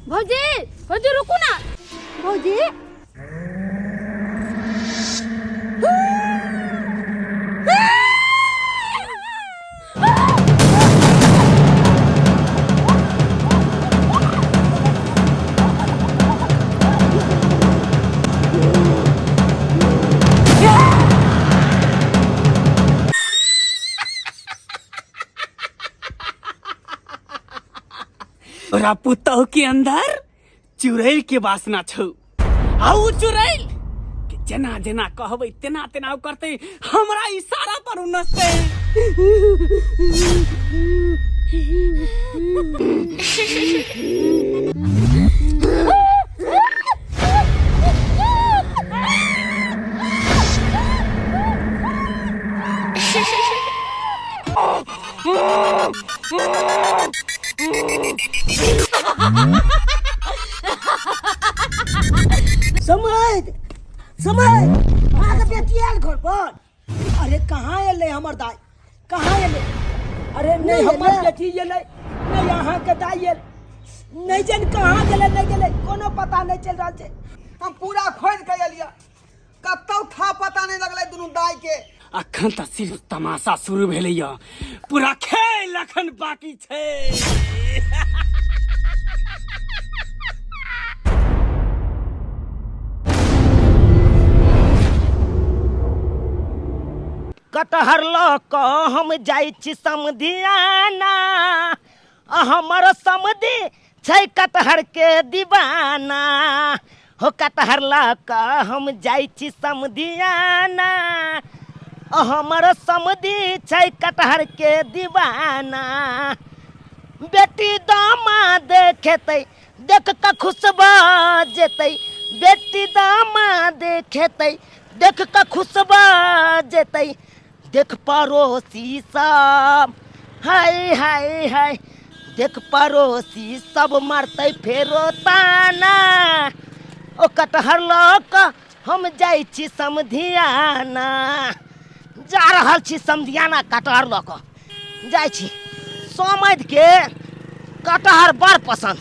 भौजी भौजी रुकू ना भौजी तोरा पुतौ के अंदर चुड़ैल के वासना छौ आउ चुड़ैल के जना जना कहबै तेना तेना करते हमरा इशारा पर उ नचते समझ समझ आगे बेटी आयल घर पर। अरे कहाँ एले हमर दाई कहाँ एले? अरे नहीं हमर बेटी एले नहीं यहाँ के दाई एल नहीं जान कहाँ गेले नहीं गेले कोनो पता नहीं चल रहा है। हम पूरा खोज के एलिया कतौ था पता नहीं लगले दुनू दाई के। अखन त सिर्फ तमाशा शुरू भेलैया पूरा खेल अखन बाकी छै कटहर ल क हम जाइ छी समधियाना हमर समधि छै कटहर के दीवाना हो कटहर ल क हम जाइ छी समधियाना हमर समधि छै कटहर के दीवाना बेटी दामाद देखेतै देख क खुश भ जेतै बेटी दामाद देखेतै देख क खुश भ जेतै देख पड़ोसी सब हाय हाय हाय देख पड़ोसी सब मरतै फेरो ताना ओ कटहर ल क हम जाइ छी समधियाना जा रहल छी समधियाना कटहर ल क जाइ छी समझ के कटहर बड़ पसंद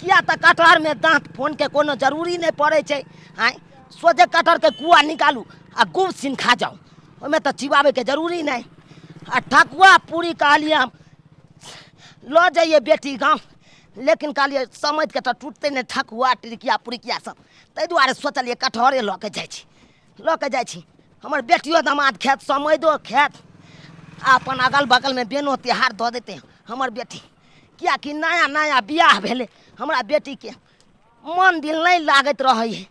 किया त कटहर में दांत फोन के कोनो जरूरी नहीं पड़े छै। आय सोझे कटहर के कुआ निकालू आ गुब सिन खा जाओ ओमे तो चिबावे के जरूरी नहीं। आ ठकुआ पूरी कहलिए हम लो जाइए बेटी गाँव लेकिन कहलिए समझ के तो टूटते नहीं ठकुआ टिरकिया पुरिकिया सब ताहि दुआरे सोचलिए कटहरे ल के जाइ छी हमर बेटियो दामाद खेत समझो खेत अपन अगल बगल में बेनो त्योहार दऽ देते हमर बेटी किया कि नया नया बियाह भेले हमरा बेटी के मन दिल नहीं लागत रहे है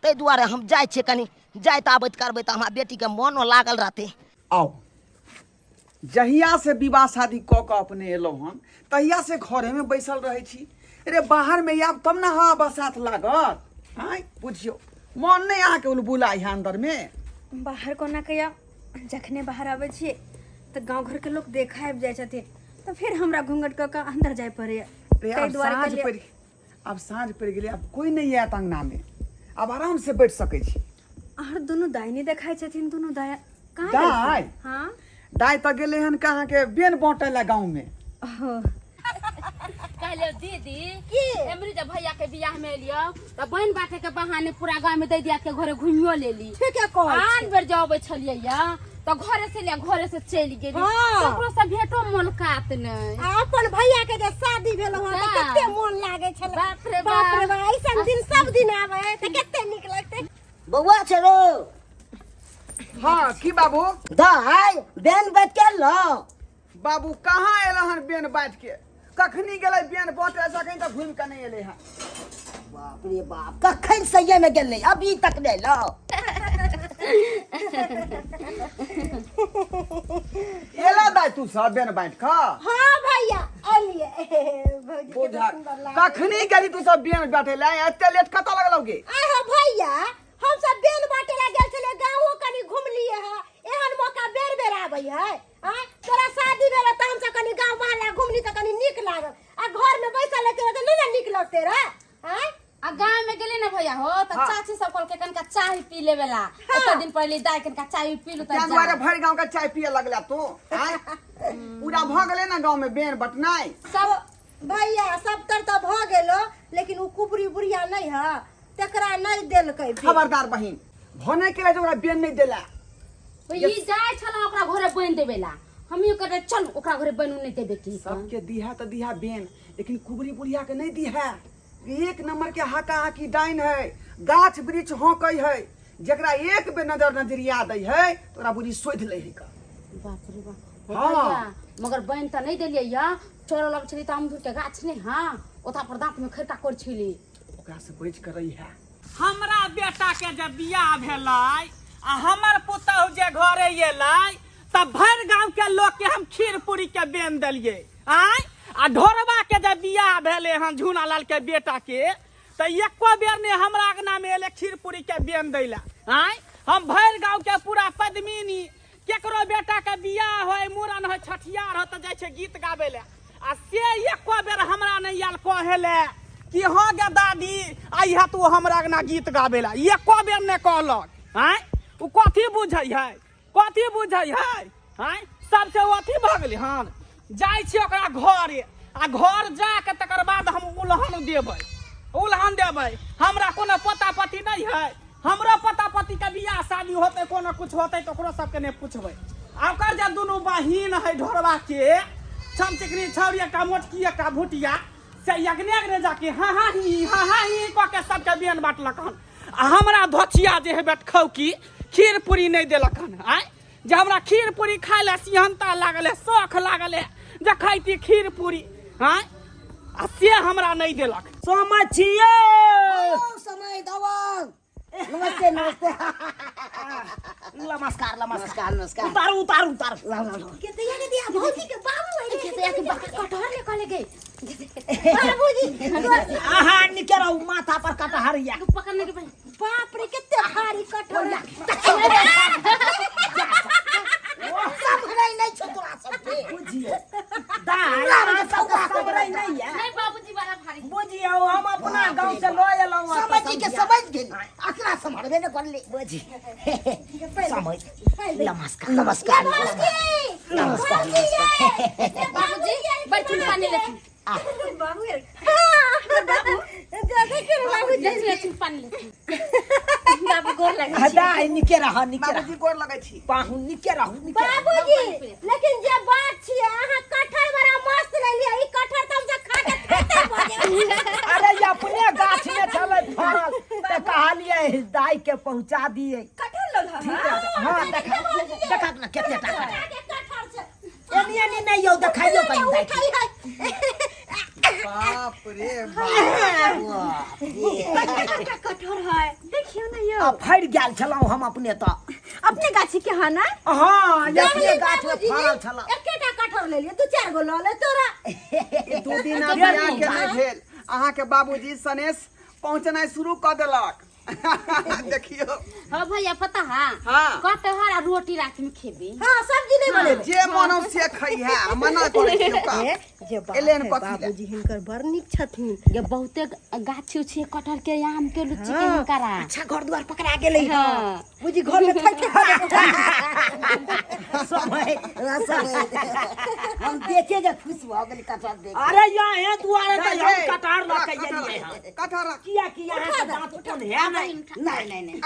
ताहि दुआरे हम जाइ छी कनी जाइत आबैत करबै तो हमारा बेटी के मनो लागल रहते। आओ जहिया से विवाह शादी क के अपने एलौ हन तहिया से घरे में बैसल रहे छी। अरे बाहर में आब तब ना हवा बसात लागत आय बुझियो मन नहीं अहाँ के बुलाइ है अंदर में बाहर कोना कहिया जखने बाहर आबै छियै तऽ गांव घर के लोग देखा आबि जाइ छथिन तऽ फिर हमरा घूंघट क के अंदर जाय पड़े। अब साँझ पड़ गेलै अब कोई नहीं आयत अंगना में अब आराम से बैठ सकै छी। और दोनों दाई नहीं देखाई छथिन दोनों दाई कहाँ दाई हाँ दाई तो गेले हन कहाँ के बेन बांटे ला गांव में। कहले दीदी एमरी जब भैया के बियाह में एलियो त बहन बाटे के बहाने पूरा गांव में दैदिया के घरे घुमियो लेली ठीक है कह आन बेर जाबे छलिए या त घरे से ले घरे से चली गेली ओकरो से भेटो मुलाकात नहीं अपन भैया के जे शादी भेल ह त कते मन लागे छल बाप रे बाप ऐसन दिन सब दिन आवे त कते निक लगते। बउआ छरो हाँ की बाबू दाई बेन बैठ के लो बाबू कहाँ एला हन बेन बांट के कखनी गेलै बेन बांटे सकें त घूम के नहीं एले हन। बाप रे बाप कखन सही में गेलै अभी तक नहीं लो एला दाई तू सब बेन बांट खा हां भैया आलिए भौजी बुझा कखनी गेली तू सब बेन बांटे ला एते लेट कता लगलौगे आय हो भैया हम सब बेल बाटे ला गेल छले गांवो कनी घूम लिए है एहन मौका बेर बेर आबै है। हां तोरा शादी भेल त हम सब कनी गांव बाहर ला घुमली त कनी निक लागल आ घर में बैसल रहते त नहीं निक लगते रे। हां आ गांव में गेली ना भैया हो त चाची सब कल के कनका चाय पी लेवेला एक दिन पहले दाई कनका चाय पी लू त जा तुम्हारे भर गांव का चाय पिए लगला तू आय पूरा भ गेले ना गांव में बेन बटनाई सब भैया सब तर तो भ गेलो, लेकिन उ कुबरी बुढ़िया नहीं है, तेकरा नहीं देलकै। खबरदार बहिन, भने के लिए ओकरा बेन नहीं देला। ई जाय छला ओकरा घरे बन देबेला, हमियो कहते चल ओकरा घरे बनू नहीं देबे की। सबके दिहा तो दिहा बेन, लेकिन कुबरी बुढ़िया के नहीं दिहा। एक नंबर के हाका हाकी डाइन है, गाछ वृक्ष होकै है, जकरा एक बे नजरिया दै है तोरा बुढ़ी सोध ले है का। बाप रे बाप। हाँ। भैया मगर बन त नहीं देलियै या, चोर लग छली त अमरूद के गाछ नहीं हां, ओथा पर दांत में खरका कर छली, ओकरा से बच कर रही है। हमरा बेटा के जब बियाह भेलै आ हमर पुतहु जे घरे एलै तब भर गांव के लोग के हम खीर पूरी के बेन देलिए। आय आ ढोरबा के जब बियाह भेले हन झूना लाल के बेटा के त एको बेर ने हमरा अंगना में एले खीर पूरी के बेन दैला। आय हम भर गांव के पूरा पद्मिनी केकरो बेटा के बियाह होय, मूड़न होय, छठियार हो त जाय छै गीत गाबै ले, आ से एको बेर हमरा नहीं आयल कहेले कि हाँ गे दादी आइहा तू हमरा अंगना गीत गाबै ला, एको बेर ने कहलक। आय उ कथी बुझै है, कथी बुझै है? आय सबसे अथी भ गेलै हन। जाय छी ओकरा घरे, आ घर जाके तकर बाद हम उल्हन देबै, उल्हन देबै। हमरा कोनो पता पति नहीं है, हमरो पता पति के बियाह शादी होते कोनो कुछ होते तो ओकरो सबके ने पूछबै। ओकर जे दुनू बहिन है ढोरबा के, छमचिकनी छौरी का मोटकी का भुटिया से यज्ञ जाके हाँ ही कह के सबके बियन बांटलक हन। आ हमरा धोचिया जे है बैठखौ की खीर पूरी नहीं देलक हन। आय जे हमरा खीर पूरी खाय ले सिहनता लागल है, शौख लागल है जे खैती खीर पूरी। आय आ से हमरा नहीं देलक। समझियो समय दवा। नमस्ते नमस्ते। नमस्कार नमस्कार नमस्कार। उतारू उतारू उतारू। केतिया के दिया भौजी के बाबू है, केतिया के कटहर निकाले गए बाबूजी। आहा निकेरा माथा पर कटहरिया पकड़ने के भाई बाप रे कितने भारी कटहर। सब नहीं छोटरा सब के बुझिए दाई सब रही नहीं है। नहीं बाबूजी वाला भारी बुझिए हम अपना गांव से लो एलौ, समझ के समझ गेल, अकरा संभालबे न कर ले। बुझी समझ। नमस्कार नमस्कार नमस्कार। बाबूजी बैठू पानी लेती बाबू देखिए बाबूजी लेती पानी लेती बाबू गोर लगे हदाई निकेरा ह निकेरा बाबूजी गोर लगै छी। पाहु निकेरा हु निकेरा। बाबूजी लेकिन जे बात छिए अहाँ कटहर बड़ा मस्त लेलिए, ई कटहर त हम से खा के खत्म भ जाए। अरे ये अपने गाछ में चले फरल त कहलिए दाई के पहुंचा दिए। कटहर लगा ठीक है हां देखा ना कितने टाका कटहर से एनी नहीं यो देखाइयो कहीं दाई। बाप रे बाप। कटहर है देखियो ना यो। अब फड़ गेल छलौ हम अपने तो अपने गाछी के है ना। हां ये अपने गाछ में फरल छला। एकेटा कटहर ले लिए, 2-4 गो ल ले तोरा। दू दिन बियाह के नहीं भेल, अहाँ के बाबूजी सनेश पहुंचनाइ शुरू कर देलक। देखियो हां भैया पता है हाँ। कटहर आ रोटी रात में खेबे। हां सब्जी नहीं बने। जे मानव से खई है, मना करे छियो का। जे एलेन कथी ले? बाबूजी हिनकर बड़ निक छथिन। ये बहुते गाछी उछी कटहर के आम के लुच्ची के करा। अच्छा घर द्वार पकड़ा गेलै। हां बुझी घर में थक समय हम देखे जे खुश भ गेल कटहर देख। अरे यहाँ दुआरे तो हम कटार ला के गेलिए हां। कटहर किया किया है दांत कोन है नहीं।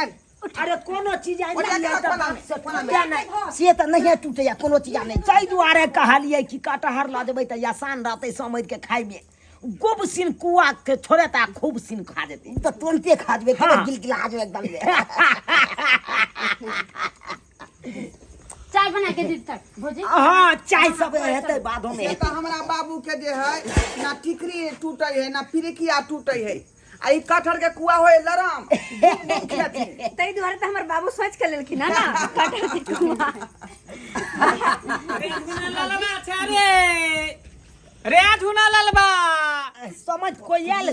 अरे कोनो चीज आई नहीं से त नहीं टूटे या कोनो चीज नहीं। ताई दुआरे कहलिए कि कटहर ला देबै त आसान रहते समझ के खाइबे। गोब सिन कुआ के छोड़े ता खूब सिन खा देते तो तुरंते खा जेबे, हाँ। गिलगिला आ जेबे एकदम से। चाय बना के दी तक भौजी। हां चाय सब हेते बादो में। से तो हमरा बाबू के जे है ना टिकरी टूटे है ना फिरकिया टूटे है, आ ई कटहर के कुआ होए लरम। तई दुआरे त हमर बाबू सोच के लेलखिन ना कटहर के कुआ। रे झुना ललबा समझ कोई आयल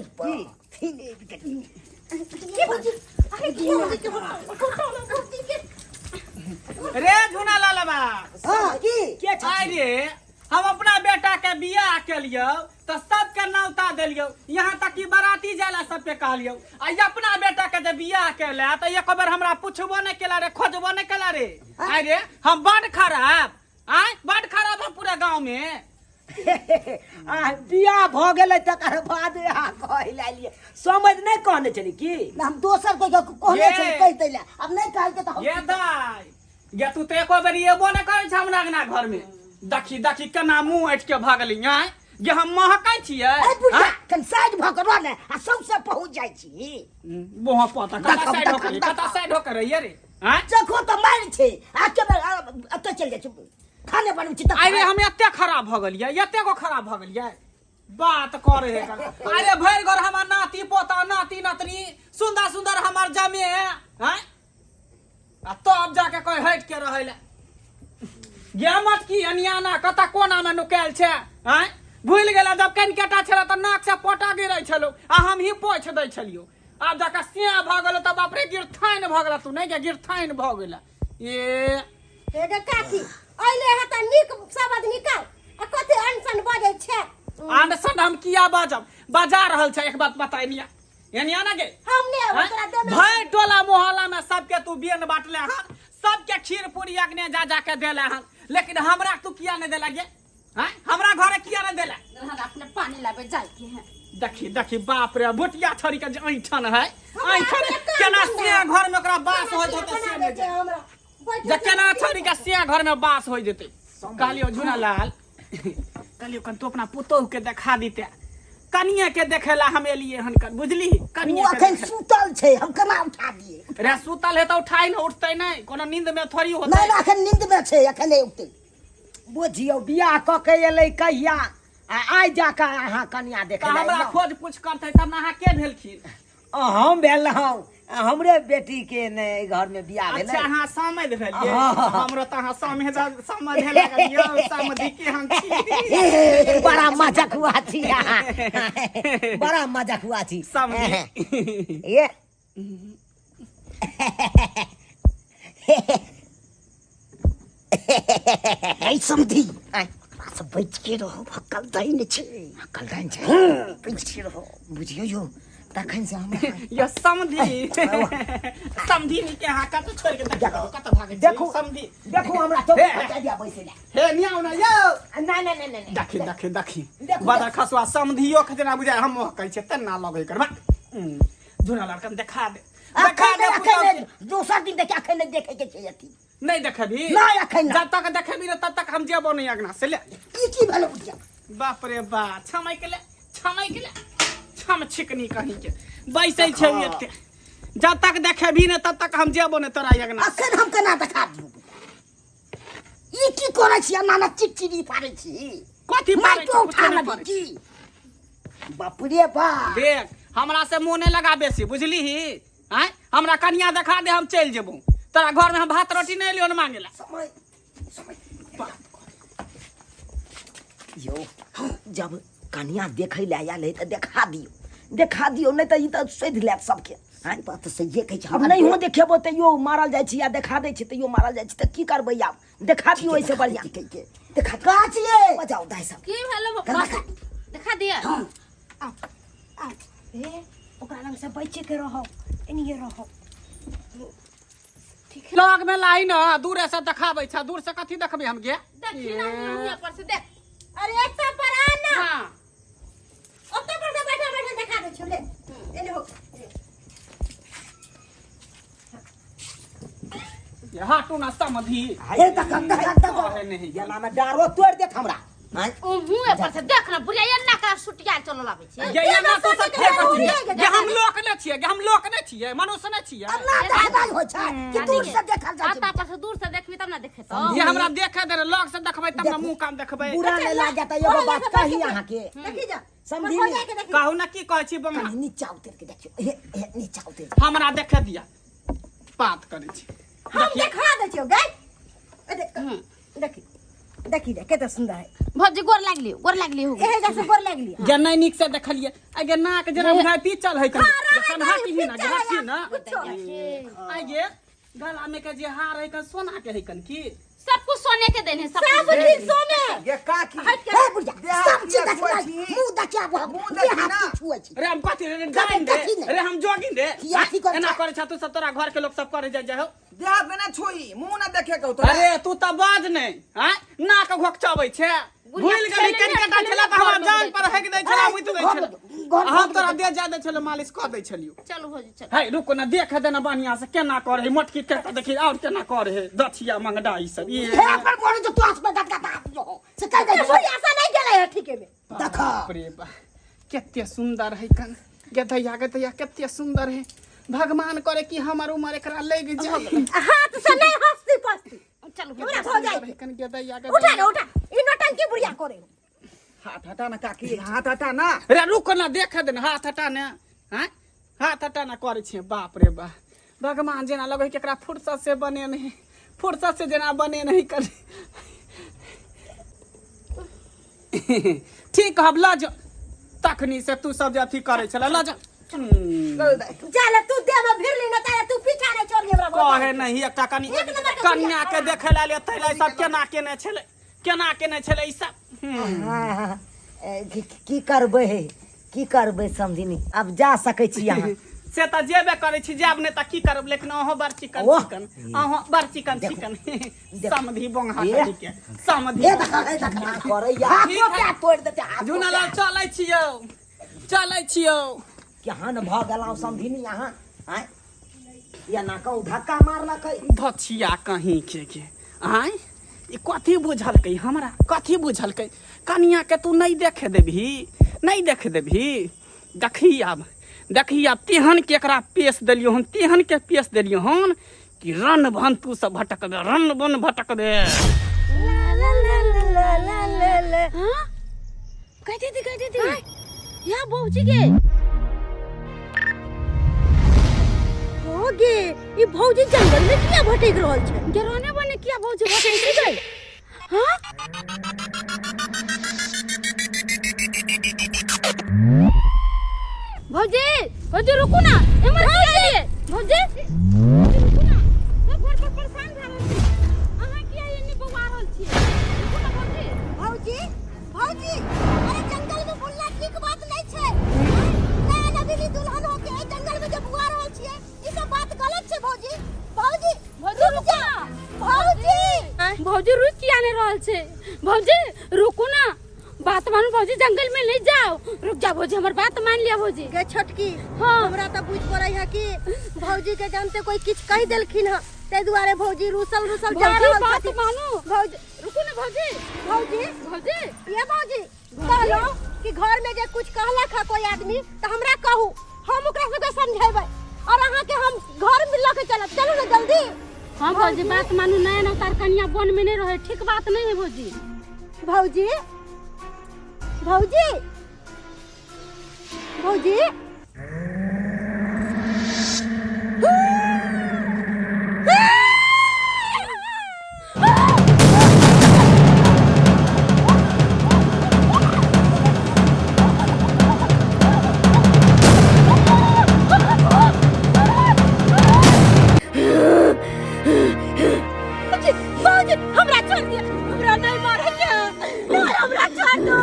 रे झुना ललबा हां की के आइ रे हम अपना बेटा के बियाह के लियो तो सबके नौता देलियो, यहाँ तक कि बाराती जाला सबके कहलियो। आ अपना बेटा के जब बियाह केला तो एक बार हमरा पूछबो नहीं केला रे, खोजबो नहीं केला रे। आइ रे हम बड़ खराब, आय बड़ खराब है पूरे गांव में। बियाह भ गेलै तकर बाद अहाँ कहै लिए समझ नहीं कहने चली की हम दोसर के कहले छै ये। कहि दैला अब नहीं कहल के त ये दाई ये तू तो एको बेर एबो न करै छ हमरा अंगना घर में देखी देखी केना मुंह ऐठ के भागली हैं ये हम महकै छियै ए बुढ़िया हैं? कन साइड भ के रह ने आ सबसे पहुंच जाइ छी मोह पता कता साइड होकर कता साइड होकर ये रे हैं जखो त मार छै आ के अत चल जाइ छी खाने बनबै छी त अरे हम एते खराब भ गेलियै एते को खराब भ गेलियै बात करे है अरे भैर घर हमर नाती पोता नाती नतनी सुंदर सुंदर हमर जमे हैं आ तब जाके कोई हट के रहै ले गेमत की अनियाना कता कोना में नुकायल छै हैं भूल गेला जब कनकेटा छला त नाक से पोटा गिरै छलो आ हम ही पोछ दै छलियो आब जाके सिया भ गेलो त बाप रे गिरथाइन भ गेला तू नहीं के गिरथाइन भ गेला ये एगे काकी आइले ह त निक शब्द निकाल आ कते अनसन बजै छै आंडसन हम किया बाजब बजा रहल छै एक बात बताइ निया यानी आना के हमने ओकरा देबे भाई टोला मोहल्ला में सबके तू बियन बांटले हन सबके खीर पूरी अग्ने जा जा के देले हन लेकिन हमरा तू किया नहीं देला गे हैं हमरा घरे किया नहीं देला रहन अपने पानी लाबे जाय के है देखी देखी बाप रे बुटिया छोरी के जे ऐठन है ऐठन केना से घर में ओकरा बास होत होते से नहीं जे हमरा जे केना छोरी के से घर में बास हो जेते कहलियो झुना लाल कहलियो कन तू अपना पुतोह के देखा दीते कनिया के देखेला हम एलिए हन कर बुझली कनिया के अखन देखे- सुतल छै हम केना उठा दिए रे सुतल है तो उठाई न उठते नहीं कोनो नींद में थोड़ी होते नहीं ना अखन नींद में छै अखन नहीं उठते बुझियो बियाह क के एलै कहिया आ आइ जाके अहाँ कनिया देखे तो हमरा खोज पूछ करते तब ना अहाँ के भेलखिन हम भेलहुँ हमरे बेटी के ने घर में बियाह अच्छा भेलै अहाँ समझ भेलिए हाँ। हमरो त अहाँ समझ लगलिए समझी के हम छी बड़ा मजाक हुआ थी अहाँ। बड़ा मजाक हुआ थी समझी ये ऐ समझी सब बैठ के रहो हकल दैन छै हकल दैन छै बैठ के रहो बुझियो यो तखन से हम ये समझी समझी नहीं के अहाँ कत छोड़ के देखो कत भागे देखो समझी देखो हमरा तो बचा दिया बैसे ला हे नियाउ ना यो नहीं नहीं नहीं नहीं देखी देखी देखी देखो, बड़ा खसवा समझियो खजना बुझाय हम कहै छै तना लगे करबा झुना लड़कन देखा दे अखन दोसर दिन देखे अखन नहीं देखे के छै अथी नहीं देखबी नहीं अखन जब तक देखबी न तब तक हम जेबो नहीं अगना से ले की भेलो बुझिया बाप रे बा छमई के ले छम छिकनी कहीं के बैसे छै एते जब तक देखबी न तब तक हम जेबो नहीं तोरा अगना अखन हम केना देखा दियो ई की करै छी नाना चिकचिरी पारै छी कथी मार पारै के छै, उठा कुछो नहीं ले पारै की बाप रे बा देख हमरा से मुंह नहीं लगा बेसी बुझली हैं हमरा कन्या देखा दे हम चल जेबो तोरा घर में हम भात रोटी नहीं लियो न मांगेला समय समय यो जब कन्या देखै ले आयल है त देखा दियो नहीं त ई त सैध ले सबके हां बात से ये कह अब नहीं हो देखेबो त यो मारल जाइ छी या देखा दै छी त यो मारल जाइ छी त की करबै आब देखा दियो ऐसे बढ़िया कह के देखा का छिए बजाओ दाई सब की भेलो देखा देखा दिया आ ए ओकरा लंग से बच्चे के रहो एनिए रहो लग में लाई न दूर से देखाबै छ दूर से कथी देखबै हम गे देखी ना मुंह पर से देख अरे एकटा पर आ ना हां ओते पर से बैठा बैठा देखा दे छले एने हो ये हाटू ना समझी हे तक नहीं या नाना डारो तोड़ देख हमरा हां ओ मुंह पर से देख ना बुढ़िया एन्ना का सुटिया चलो लाबै छै ये ना तो सब फेक छियै ये हम लोक ने छियै ये हम लोक ने छियै मनुष्य ने छियै ना दादा हो छै कि दूर से देखल जा आता पर से दूर से देखबी तब ना देखे तो ये हमरा देखे दे लग से देखबै तब ना मुंह काम देखबै बुरा नहीं लाग जाता एगो बात कही अहाँ के देखी जा समझी हो नहीं? जाए के देखी कहू ना की कहै छी बंगा नीचा उतर के देखियो हे नीचा उतर हमरा देखे दिया बात करै छी हम देखा दे छियो गाय देखी देखी देख केते सुंदर है भौजी गोर लागली हो एहे जैसे गोर लागली जे नहीं नीक से देखलिए आगे नाक जरा भाई पीचल है कनी जखन हाथी ही ना घाटी ना आगे गला में के जे हार है कन सोना के है कन की सब कुछ सोने के देने सब सब कुछ। चीज सोने ये काकी हे बुढ़िया देहात सब चीज किया देखला छुआ छी? मुंह देखिया मुंह देखी ना। हाथ छुआ छी रे हम कथी रे जाइन कथी दे ने? रे हम जोगिन दे किया थी कर एना करे छ तू सब तोरा घर के लोग सब करे जाय हो देहात में ना छुई मुंह ना देखे कहू तो अरे तू त बाज नहीं हैं नाक घोकचाबै छे भूल गली कनकटा छला त हमरा जान पर हेक दै छला मुइत दै छला हम तोरा दे जा दै छला मालिश क दै छलियो चलो भौजी चल है रुको ना देख देना बढ़िया से केना करे मोटकी के देखी और केना करे दछिया मंगडा ई सब ये हे पर बोल जो तू आस में गटगटा दियो से कह दे कोई ऐसा नहीं गेले है ठीके में देखा रे बा केते सुंदर है कन गधैया केते सुंदर है भगवान करे कि हमर उमर एकरा लग जाए हाथ से नहीं हंसती पस्ती चलो हमरा हो जाए कन गधैया उठा ले उठा ई नौटंकी बुढ़िया करे हाथ हटा ना काकी हाथ हटा ना रे रुक ना देख दे हाथ हटा ने हैं हाथ हटा ना करे छी बाप रे बा भगवान जेना लगे कि एकरा फुर्सत से बने नहीं फुर्सत से जेना बने नहीं करे ठीक हब ला जा तखनी से तू सब अथी करे छला ला जा चल तू दे में भिरली न तारे तू पीछा रे छोड़ हमरा कहे नहीं एकटा कन्या के देखे ला ले तैला सब केना केने छले ई सब की करबै समझिनी अब जा सकै छी अहाँ से त जेबे करे छी जाब ने त की करब लेकिन अहो बड़ चिकन अहो बड़ चिकन समधी बोंगा के समधी ए देखा करे या क्या तोड़ देते हाथ जुनाला चलै छियौ केहन भ गेलौ समझिनी अहाँ आय या ना कहू धक्का मारलकै धछिया कहीं के आय ई कथी बुझलकै हमरा कथी बुझलकै कनिया के तू नहीं देखे देबही देखी आब तेहन के एकरा पेश देलियो हन कि रन भन तू सब भटक दे रन बन भटक दे कहती थी या भौजी के होगे ई भौजी जंगल में किया भटक रहल छै गेरोने बने किया भौजी भटक गई हां भौजी रुको ना एमर की आइए भौजी रुको ना सब घर पर परेशान भ रहल छी अहाँ किया एनी बौआ रहल छी रुको ना भौजी अरे जंगल में बुलना ठीक बात नहीं छै नया नवीली दुल्हन होके ए जंगल में जब बुआ रहल छियै ई सब बात गलत छै भौजी रुक जा भौजी रुक किया नहीं रहल छे भौजी रुको ना बात मानो भौजी जंगल में नहीं जाओ रुक जा भौजी हमर बात मान लिया भौजी गे छोटकी हाँ। हमरा त बुझ पड़ै है कि भौजी के जानते कोई किछ कह देलखिन ह ते दुआरे भौजी रूसल जा रहल बात छथि मानो भौजी रुको ना भौजी ये भौजी कहलो कि घर में जे कुछ कहलक है कोई आदमी त हमरा कहू हम ओकरा सबके समझेबै और अहाँ के हम घर में लेके चलब चलू ना जल्दी हां भौजी बात मानो नया नौतार कन्या बन में नहीं रहे ठीक बात नहीं है भौजी भौजी भौजी हमरा छोड़ दिया हमरा नहीं मारे क्या हमरा छोड़ दो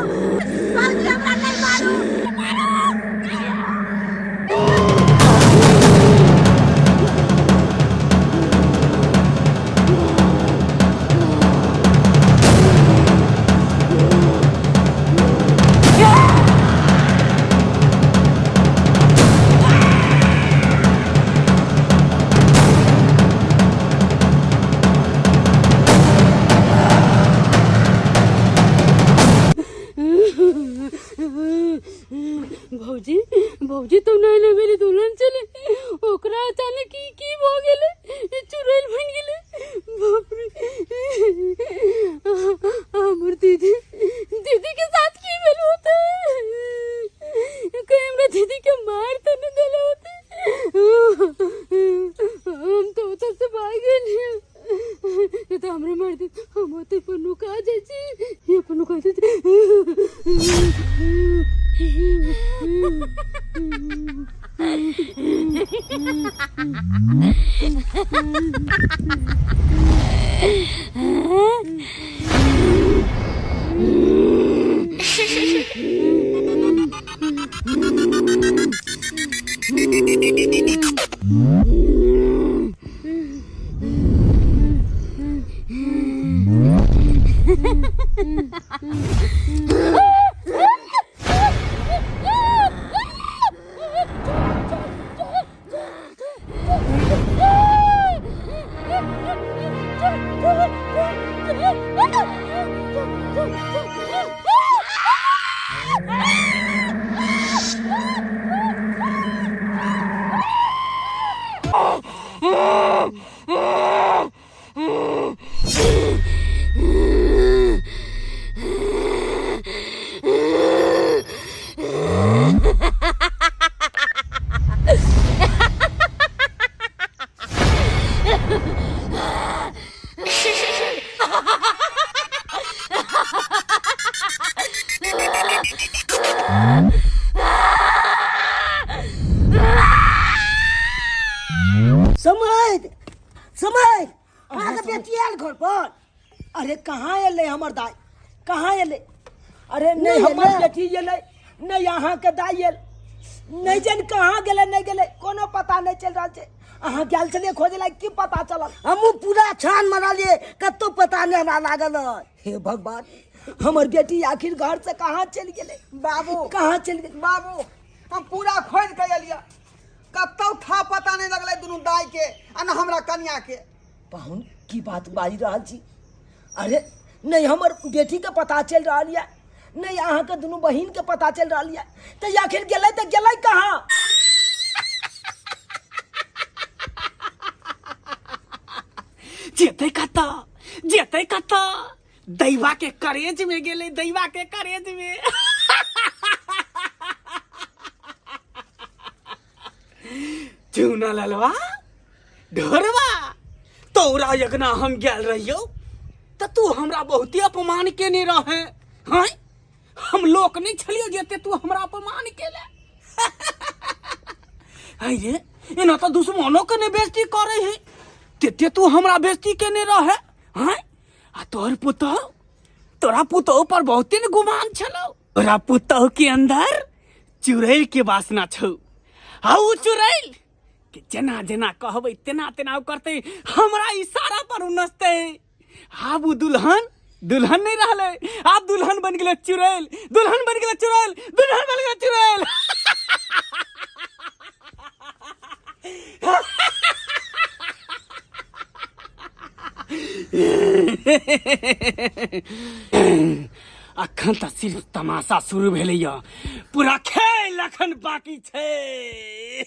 भौजी हमरा नहीं मारो भौजी तो नहीं मेरी दुल्हन चले ओकरा अचानक की हो गेले चुड़ैल बन गेले बाप रे हमर दीदी के साथ की भेल होते कहीं हमरा दीदी के मार तो न देले होते हम तो उधर से भाग गए ये तो हमरे मार दे हम होते पन्नू का जाय छी ये पन्नू का समझ समझ अहाँ के बेटी आयल घर पर। अरे कहाँ एले हमर दाई, कहाँ एले? अरे नहीं हमर बेटी एले, नहीं अहाँ के दाई एल, नहीं जान कहाँ गेले नहीं गेले कोनो पता नहीं चल रहा है। अहाँ गेल छलिए खोजे ला की पता चलल? हमू पूरा छान मारलिए कतो पता नहीं ना लागल। हे भगवान हमर बेटी आखिर घर से कहाँ चल गेले? बाबू कहाँ चल गेले? बाबू हम पूरा खोज के एलिया, कतौ था पता नहीं लगले दुनू दाई के आ न हमरा कन्या के। पाहुन की बात बाजी रहा छी? अरे नहीं हमर बेटी के पता चल रहा है, नहीं अहाँ के दुनू बहिन के पता चल रहा है, तो आखिर गेले तो गेले कहाँ? जेते कता दैवा के करेज में गेले, दैवा के करेज में। चूना ललवा ढोरवा तोरा यगना हम गेल रहियो तो तू हमरा बहुत अपमान केने रहे। हाँ हम लोक नहीं छलियो जेते तू हमरा अपमान केले। अरे एना तो दुश्मनों के ने बेइज्जती करे है, तेते तू हमरा बेइज्जती केने रहे। हाँ आ तोरा पुतौ पर बहुते न गुमान छलो। तोरा पुतौ के अंदर चुड़ैल के वासना छौ। हाउ चुड़ैल कि जना जना कहबै तेना तेना करते, हमरा इशारा पर नचते। आब उ दुल्हन नहीं रहले, आब दुल्हन बन गेले चुड़ैल, दुल्हन बन गेले चुड़ैल, दुल्हन बन गेले चुड़ैल। अखन तो सिर्फ तमाशा शुरू भेलैय, पूरा खेल अखन बाकी छै।